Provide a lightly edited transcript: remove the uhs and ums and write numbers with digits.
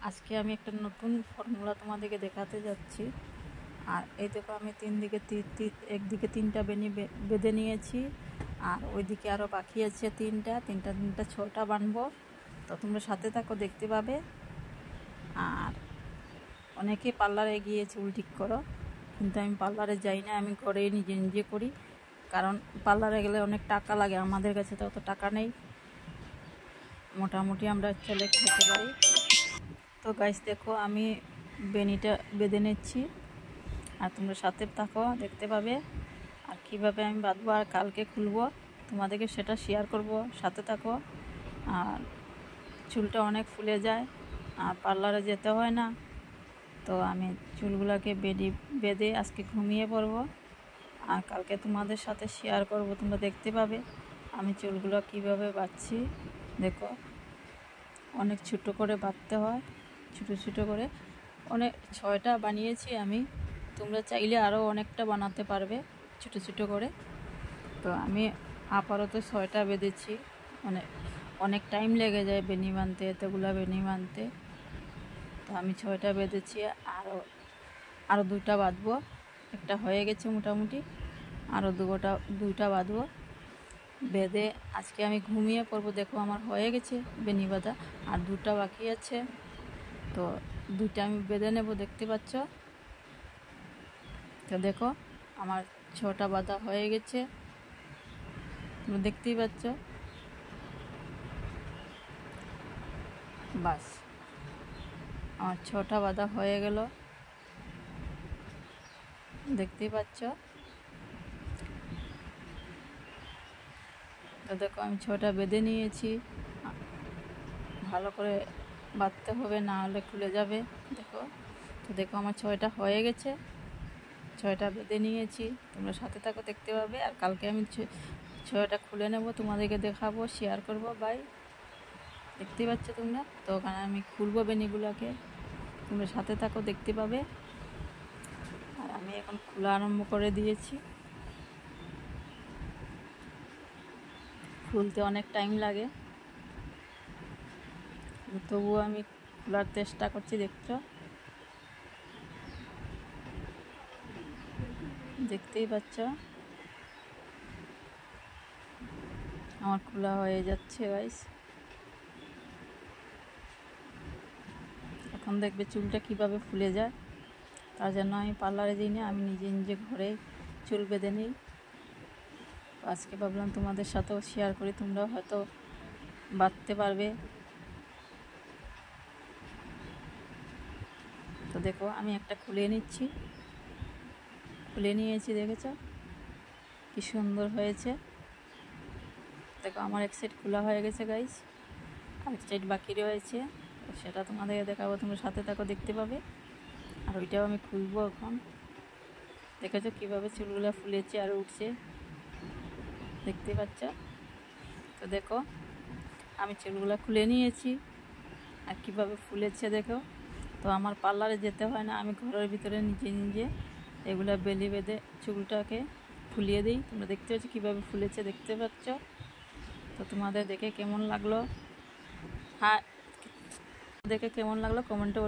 আজকে আমি একটা নতুন ফর্মুলা তোমাদেরকে দেখাতে যাচ্ছি। আর এই দেখো আমি একদিকে 3টা বেনি বেঁধে নিয়েছি, আর ওইদিকে আরও বাকি আছে তিনটা 6টা বানবো। তো তোমরা সাথে থাকো, দেখতে পাবে। আর অনেকে পার্লারে গিয়ে চুল ঠিক করো, কিন্তু আমি পার্লারে যাই না, আমি ঘরেই নিজে নিজে করি। কারণ পার্লারে গেলে অনেক টাকা লাগে, আমাদের কাছে তো অত টাকা নেই, মোটামুটি আমরা চলে খেতে পারি। তো গাইস দেখো আমি বেনিটা বেঁধে নিচ্ছি, আর তোমরা সাথে থাকো, দেখতে পাবে। আর কীভাবে আমি বাঁধবো আর কালকে খুলবো তোমাদেরকে সেটা শেয়ার করব, সাথে থাকো। আর চুলটা অনেক ফুলে যায়, আর পার্লারে যেতে হয় না, তো আমি চুলগুলোকে বেঁধে আজকে ঘুমিয়ে পড়বো, আর কালকে তোমাদের সাথে শেয়ার করব। তোমরা দেখতে পাবে আমি চুলগুলো কীভাবে বাঁধছি। দেখো অনেক ছোটো করে বাঁধতে হয়, ছোটো ছোটো করে। অনেক 6টা বানিয়েছি আমি, তোমরা চাইলে আরও অনেকটা বানাতে পারবে ছোটো ছোটো করে। তো আমি আপাতত 6টা বেঁধেছি। অনেক টাইম লেগে যায় বেনি বানতে, এতগুলো বেনি বানতে। তো আমি 6টা বেঁধেছি, আরও 2টা বাঁধবো। একটা হয়ে গেছে মোটামুটি, আরও 2টা বাঁধবো। বেঁধে আজকে আমি ঘুমিয়ে পড়বো। দেখো আমার হয়ে গেছে বেনি বাঁধা, আর 2টা বাকি আছে। তো 2টা আমি বেঁধে নেব, দেখতে পাচ্ছ। তো দেখো আমার 6টা বাঁধা হয়ে গেছে, তুমি দেখতেই পাচ্ছ। বাস আমার 6টা বাঁধা হয়ে গেল, দেখতেই পাচ্ছ। তো দেখো আমি 6টা বেঁধে নিয়েছি, ভালো করে বাঁধতে হবে, না হলে খুলে যাবে। দেখো, তো দেখো আমার 6টা হয়ে গেছে, 6টা বেঁধে নিয়েছি। তোমরা সাথে থাকো, দেখতে পাবে। আর কালকে আমি 6টা খুলে নেব, তোমাদেরকে দেখাবো, শেয়ার করব। বাই, দেখতে পাচ্ছ তোমরা। তো ওখানে আমি খুলবো বেনিগুলোকে, তোমরা সাথে থাকো, দেখতে পাবে। আর আমি এখন খোলা আরম্ভ করে দিয়েছি। খুলতে অনেক টাইম লাগে, তবুও আমি খোলার চেষ্টা করছি, দেখছো, দেখতেই পাচ্ছ। আমার খোলা হয়ে যাচ্ছে গাইস। এখন দেখবে চুলটা কিভাবে ফুলে যায়। তার জন্য আমি পার্লারে যাই না, আমি নিজে নিজে ঘরে চুল বেঁধে নিই। আজকে ভাবলাম তোমাদের সাথেও শেয়ার করি, তোমরাও হয়তো বাঁধতে পারবে। তো দেখো আমি একটা খুলে নিচ্ছি, খুলে নিয়েছি, দেখেছো কি সুন্দর হয়েছে। দেখো আমার এক সাইড খোলা হয়ে গেছে গাইস, আরেক সাইড বাকি রয়েছে, সেটা তোমাদেরকে দেখাবো, তোমরা সাথে থাকো, দেখতে পাবে। আর ওইটাও আমি খুলবো এখন। দেখেছো কীভাবে চুলগুলো ফুলেছে আর উঠছে, দেখতে পাচ্ছ। তো দেখো আমি চুলগুলো খুলে নিয়েছি, আর কীভাবে ফুলেছে দেখো। তো আমার পার্লারে যেতে হয় না, আমি ঘরের ভিতরে নিজে নিজে এগুলো বেলি বেঁধে চুলটাকে ফুলিয়ে দিই। তোমরা দেখতে পাচ্ছ কীভাবে ফুলেছে, দেখতে পাচ্ছ। তো তোমাদের দেখে কেমন লাগলো, হ্যাঁ দেখে কেমন লাগলো কমেন্টে